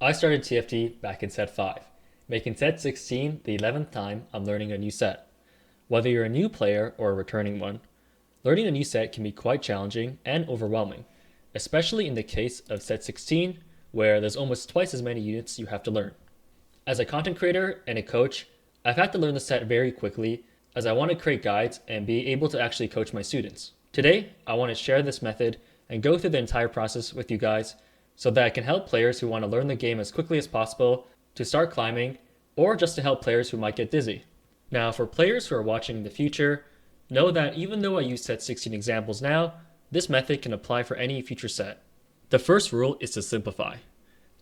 I started TFT back in set 5, making set 16 the 11th time I'm learning a new set. Whether you're a new player or a returning one, learning a new set can be quite challenging and overwhelming, especially in the case of set 16, where there's almost twice as many units you have to learn. As a content creator and a coach, I've had to learn the set very quickly as I want to create guides and be able to actually coach my students. Today, I want to share this method and go through the entire process with you guys so that I can help players who want to learn the game as quickly as possible to start climbing, or just to help players who might get dizzy. Now, for players who are watching in the future, know that even though I use set 16 examples now, this method can apply for any future set. The first rule is to simplify.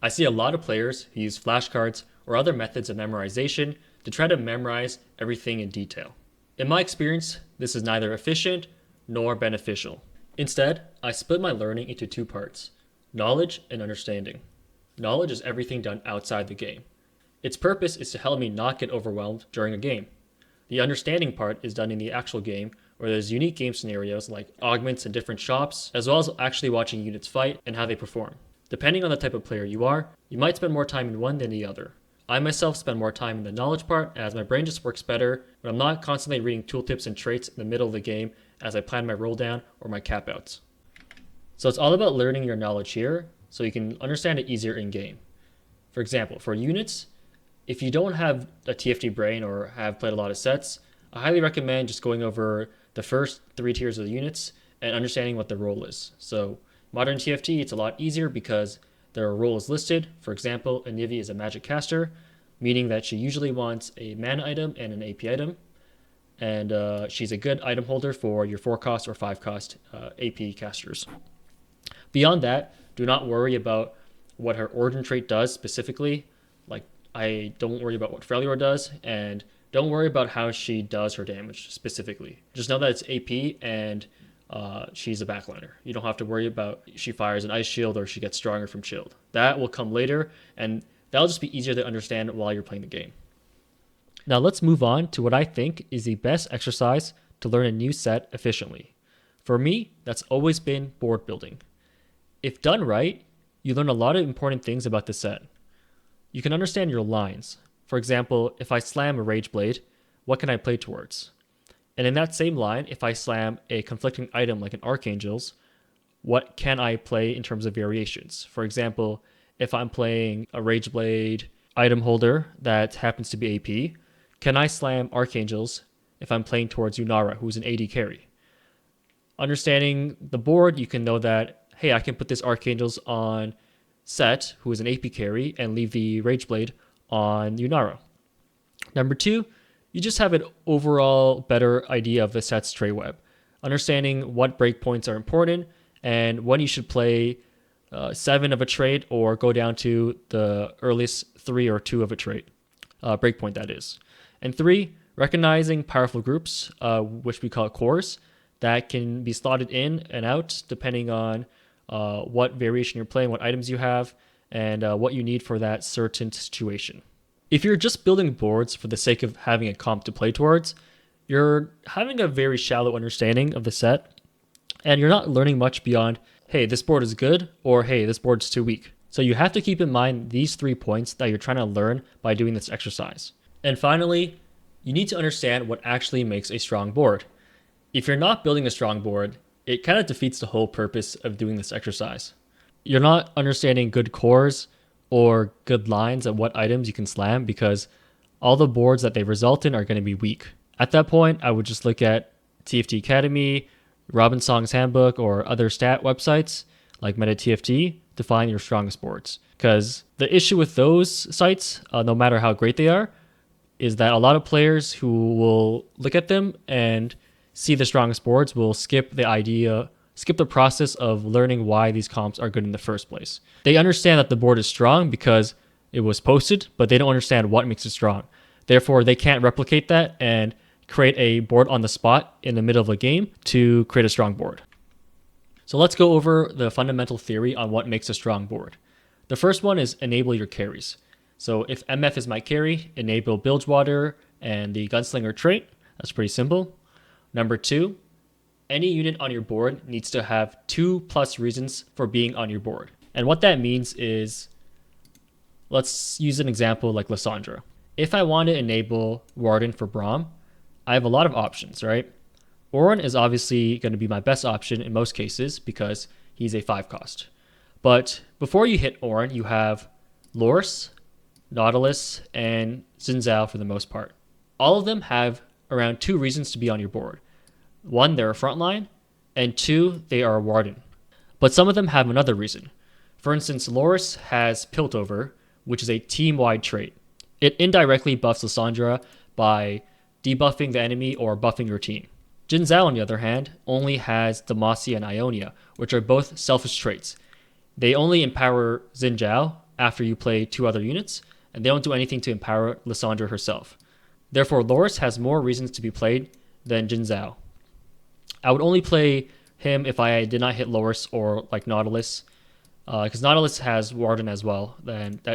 I see a lot of players who use flashcards or other methods of memorization to try to memorize everything in detail. In my experience, this is neither efficient nor beneficial. Instead, I split my learning into two parts: knowledge and understanding. Knowledge is everything done outside the game. Its purpose is to help me not get overwhelmed during a game. The understanding part is done in the actual game, where there's unique game scenarios like augments in different shops, as well as actually watching units fight and how they perform. Depending on the type of player you are, you might spend more time in one than the other. I myself spend more time in the knowledge part, as my brain just works better when I'm not constantly reading tooltips and traits in the middle of the game as I plan my roll down or my cap outs. So it's all about learning your knowledge here so you can understand it easier in game. For example, for units, if you don't have a TFT brain or have played a lot of sets, I highly recommend just going over the first 3 tiers of the units and understanding what the role is. So modern TFT, it's a lot easier because their role is listed. For example, Anivi is a magic caster, meaning that she usually wants a mana item and an AP item. And she's a good item holder for your 4 cost or 5 cost AP casters. Beyond that, do not worry about what her origin trait does specifically. Like, I don't worry about what Freljord does, and don't worry about how she does her damage specifically. Just know that it's AP and she's a backliner. You don't have to worry about she fires an ice shield or she gets stronger from shield. That will come later, and that'll just be easier to understand while you're playing the game. Now let's move on to what I think is the best exercise to learn a new set efficiently. For me, that's always been board building. If done right, you learn a lot of important things about the set. You can understand your lines. For example, if I slam a Rage Blade, what can I play towards? And in that same line, if I slam a conflicting item like an Archangel's, what can I play in terms of variations? For example, if I'm playing a Rage Blade item holder that happens to be AP, can I slam Archangels if I'm playing towards Yunara, who's an AD carry? Understanding the board, you can know that, hey, I can put this Archangels on Set, who is an AP carry, and leave the Rage Blade on Yunara. Number 2, you just have an overall better idea of the set's trait web, understanding what breakpoints are important and when you should play 7 of a trait or go down to the earliest 3 or 2 of a trait, breakpoint that is. And 3, recognizing powerful groups, which we call cores, that can be slotted in and out depending on what variation you're playing, what items you have, and what you need for that certain situation. If you're just building boards for the sake of having a comp to play towards, you're having a very shallow understanding of the set, and you're not learning much beyond, hey, this board is good, or hey, this board's too weak. So you have to keep in mind these 3 points that you're trying to learn by doing this exercise. And finally, you need to understand what actually makes a strong board. If you're not building a strong board, it kind of defeats the whole purpose of doing this exercise. You're not understanding good cores or good lines of what items you can slam because all the boards that they result in are going to be weak. At that point, I would just look at TFT Academy, Robin Song's Handbook, or other stat websites like MetaTFT to find your strongest boards. Because the issue with those sites, no matter how great they are, is that a lot of players who will look at them and see the strongest boards will skip the process of learning why these comps are good in the first place. They understand that the board is strong because it was posted, but they don't understand what makes it strong. Therefore, they can't replicate that and create a board on the spot in the middle of a game to create a strong board. So let's go over the fundamental theory on what makes a strong board. The first one is enable your carries. So if MF is my carry, enable Bilgewater and the Gunslinger trait. That's pretty simple. Number 2, any unit on your board needs to have 2+ reasons for being on your board. And what that means is Let's use an example like Lysandra. If I want to enable Warden for Braum, I have a lot of options, right? Orin is obviously going to be my best option in most cases because he's a 5 cost. But before you hit Orin, you have Loris, Nautilus, and Xin Zhao for the most part. All of them have around 2 reasons to be on your board. 1, they're a frontline, and 2, they are a Warden. But some of them have another reason. For instance, Loris has Piltover, which is a team-wide trait. It indirectly buffs Lysandra by debuffing the enemy or buffing your team. Jin Zhao, on the other hand, only has Demacia and Ionia, which are both selfish traits. They only empower Xin Zhao after you play 2 other units, and they don't do anything to empower Lysandra herself. Therefore, Loris has more reasons to be played than Jin Zhao. I would only play him if I did not hit Loris or like Nautilus, because Nautilus has Warden as well,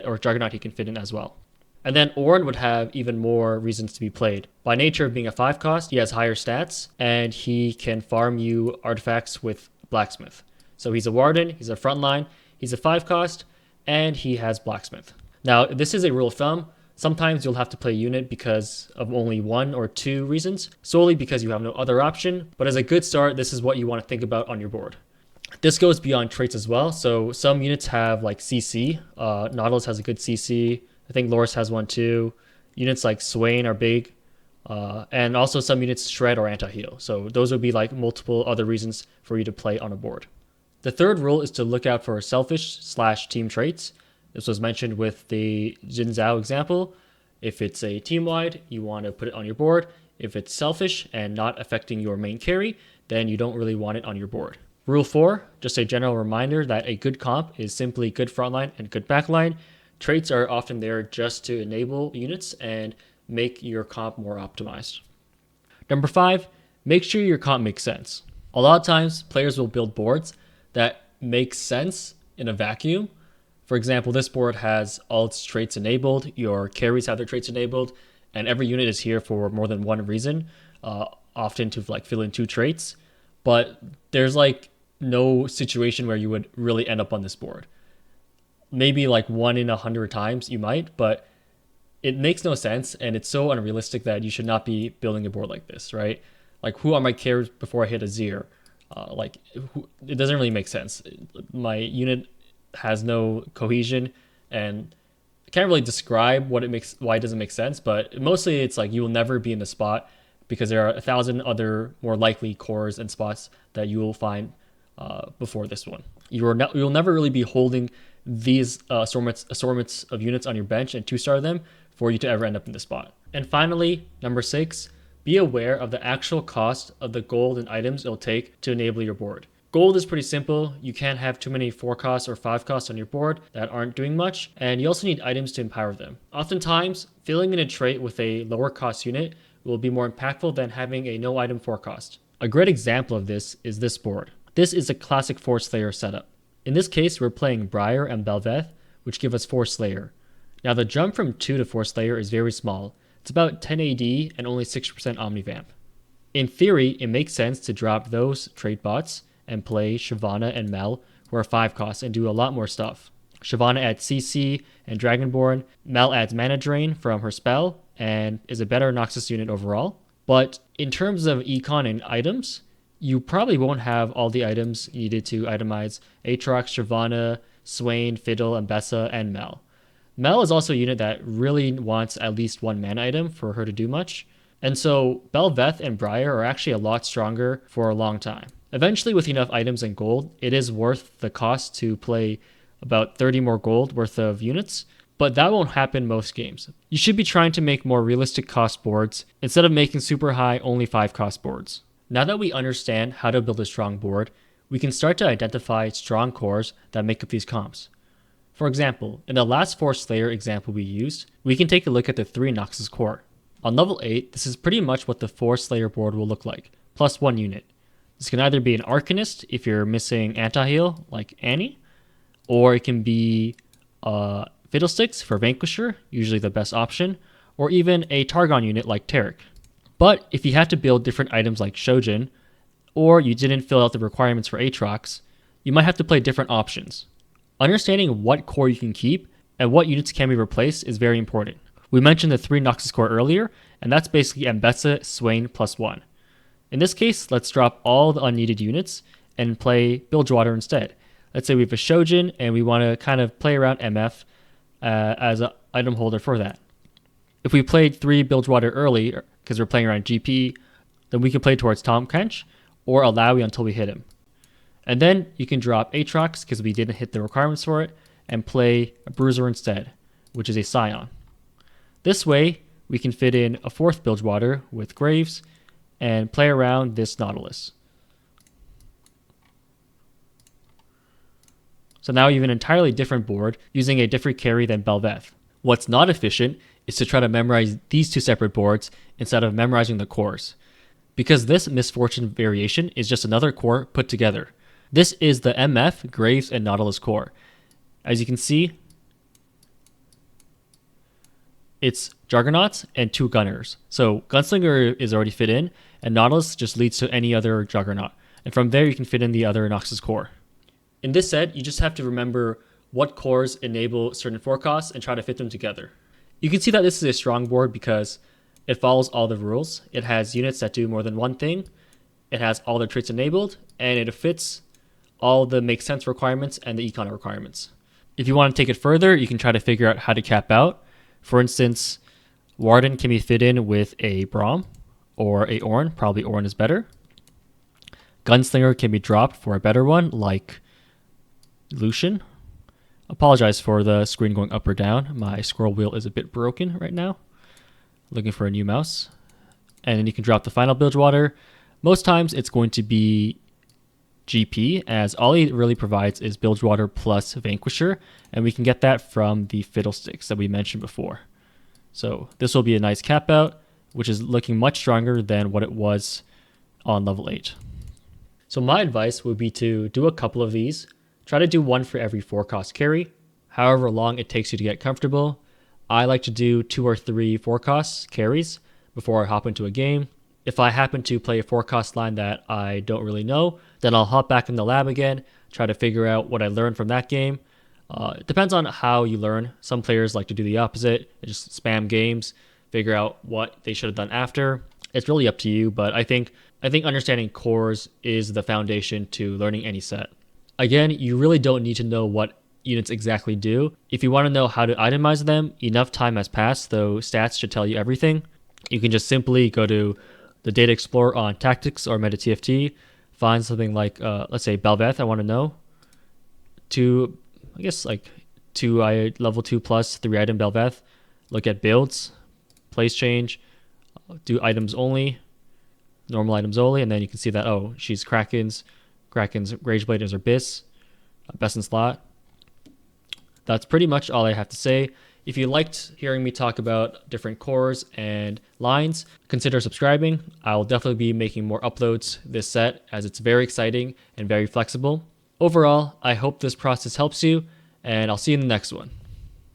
or Juggernaut he can fit in as well. And then Orin would have even more reasons to be played. By nature of being a 5 cost, he has higher stats, and he can farm you artifacts with Blacksmith. So he's a Warden, he's a frontline, he's a 5 cost, and he has Blacksmith. Now, this is a rule of thumb. Sometimes you'll have to play a unit because of only 1 or 2 reasons, solely because you have no other option. But as a good start, this is what you want to think about on your board. This goes beyond traits as well. So some units have like CC. Nautilus has a good CC. I think Loris has one too. Units like Swain are big. And also some units shred or anti-heal. So those would be like multiple other reasons for you to play on a board. The third rule is to look out for selfish/team traits. This was mentioned with the Jin Zhao example. If it's a team-wide, you want to put it on your board. If it's selfish and not affecting your main carry, then you don't really want it on your board. Rule 4, just a general reminder that a good comp is simply good frontline and good backline. Traits are often there just to enable units and make your comp more optimized. Number 5, make sure your comp makes sense. A lot of times, players will build boards that make sense in a vacuum. For example, this board has all its traits enabled, your carries have their traits enabled, and every unit is here for more than one reason, often to like fill in 2 traits. But there's like no situation where you would really end up on this board. Maybe like 1 in 100 times you might, but it makes no sense, and it's so unrealistic that you should not be building a board like this, right? Like, who are my carries before I hit a Zir? It doesn't really make sense. My unit has no cohesion, and I can't really describe why it doesn't make sense, but mostly it's like you will never be in the spot because there are 1,000 other more likely cores and spots that you will find before this one. You'll never really be holding these assortments of units on your bench and 2-star them for you to ever end up in this spot. And finally, number 6, be aware of the actual cost of the gold and items it'll take to enable your board. Gold is pretty simple. You can't have too many 4 costs or 5 costs on your board that aren't doing much, and you also need items to empower them. Oftentimes, filling in a trait with a lower cost unit will be more impactful than having a no item 4 cost. A great example of this is this board. This is a classic 4 Slayer setup. In this case, we're playing Briar and Belveth, which give us 4 Slayer. Now the jump from 2 to 4 Slayer is very small. It's about 10 AD and only 6% Omnivamp. In theory, it makes sense to drop those trait bots and play Shyvana and Mel, who are 5 costs and do a lot more stuff. Shyvana adds CC and Dragonborn, Mel adds Mana Drain from her spell, and is a better Noxus unit overall. But in terms of econ and items, you probably won't have all the items needed to itemize Aatrox, Shyvana, Swain, Fiddle, Ambessa, and Mel. Mel is also a unit that really wants at least 1 mana item for her to do much, and so Belveth and Briar are actually a lot stronger for a long time. Eventually, with enough items and gold, it is worth the cost to play about 30 more gold worth of units, but that won't happen most games. You should be trying to make more realistic cost boards instead of making super high, only 5 cost boards. Now that we understand how to build a strong board, we can start to identify strong cores that make up these comps. For example, in the last 4 Slayer example we used, we can take a look at the 3 Noxus core. On level 8, this is pretty much what the 4 Slayer board will look like, plus 1 unit. This can either be an Arcanist if you're missing anti-heal, like Annie, or it can be Fiddlesticks for Vanquisher, usually the best option, or even a Targon unit like Taric. But if you had to build different items like Shojin, or you didn't fill out the requirements for Aatrox, you might have to play different options. Understanding what core you can keep and what units can be replaced is very important. We mentioned the 3 Noxus core earlier, and that's basically Mbessa, Swain, +1. In this case, let's drop all the unneeded units and play Bilgewater instead. Let's say we have a Shojin and we want to kind of play around MF as an item holder for that. If we played 3 Bilgewater early, because we're playing around GP, then we can play towards Tom Kench or Alawi until we hit him. And then you can drop Aatrox because we didn't hit the requirements for it, and play a Bruiser instead, which is a Scion. This way, we can fit in a 4th Bilgewater with Graves and play around this Nautilus. So now you have an entirely different board using a different carry than Bel'Veth. What's not efficient is to try to memorize these 2 separate boards instead of memorizing the cores, because this Misfortune variation is just another core put together. This is the MF, Graves, and Nautilus core. As you can see, it's Juggernauts and 2 Gunners. So Gunslinger is already fit in, and Nautilus just leads to any other Juggernaut. And from there you can fit in the other Noxus core. In this set, you just have to remember what cores enable certain forecasts and try to fit them together. You can see that this is a strong board because it follows all the rules. It has units that do more than one thing, it has all the traits enabled, and it fits all the make sense requirements and the econ requirements. If you want to take it further, you can try to figure out how to cap out. For instance, Warden can be fit in with a Braum or a Ornn. Probably Ornn is better. Gunslinger can be dropped for a better one like Lucian. Apologize for the screen going up or down. My scroll wheel is a bit broken right now. Looking for a new mouse. And then you can drop the final Bilgewater. Most times it's going to be GP, as all he really provides is Bilgewater plus Vanquisher, and we can get that from the Fiddlesticks that we mentioned before. So this will be a nice cap out, which is looking much stronger than what it was on level 8. So my advice would be to do a couple of these. Try to do 1 for every 4-cost carry, however long it takes you to get comfortable. I like to do 2 or 3 4-cost carries before I hop into a game. If I happen to play a 4-cost line that I don't really know, then I'll hop back in the lab again, try to figure out what I learned from that game. It depends on how you learn. Some players like to do the opposite, just spam games, figure out what they should have done after. It's really up to you, but I think understanding cores is the foundation to learning any set. Again, you really don't need to know what units exactly do. If you want to know how to itemize them, enough time has passed, though stats should tell you everything. You can just simply go to the Data Explorer on Tactics or Meta TFT, find something like, let's say Bel'Veth, I want to know. 2 level 2 plus 3 item Bel'Veth. Look at builds, place change, do items only, normal items only, and then you can see that, oh, she's Kraken's Rageblade is her best in slot. That's pretty much all I have to say. If you liked hearing me talk about different cores and lines, consider subscribing. I will definitely be making more uploads this set as it's very exciting and very flexible. Overall, I hope this process helps you, and I'll see you in the next one.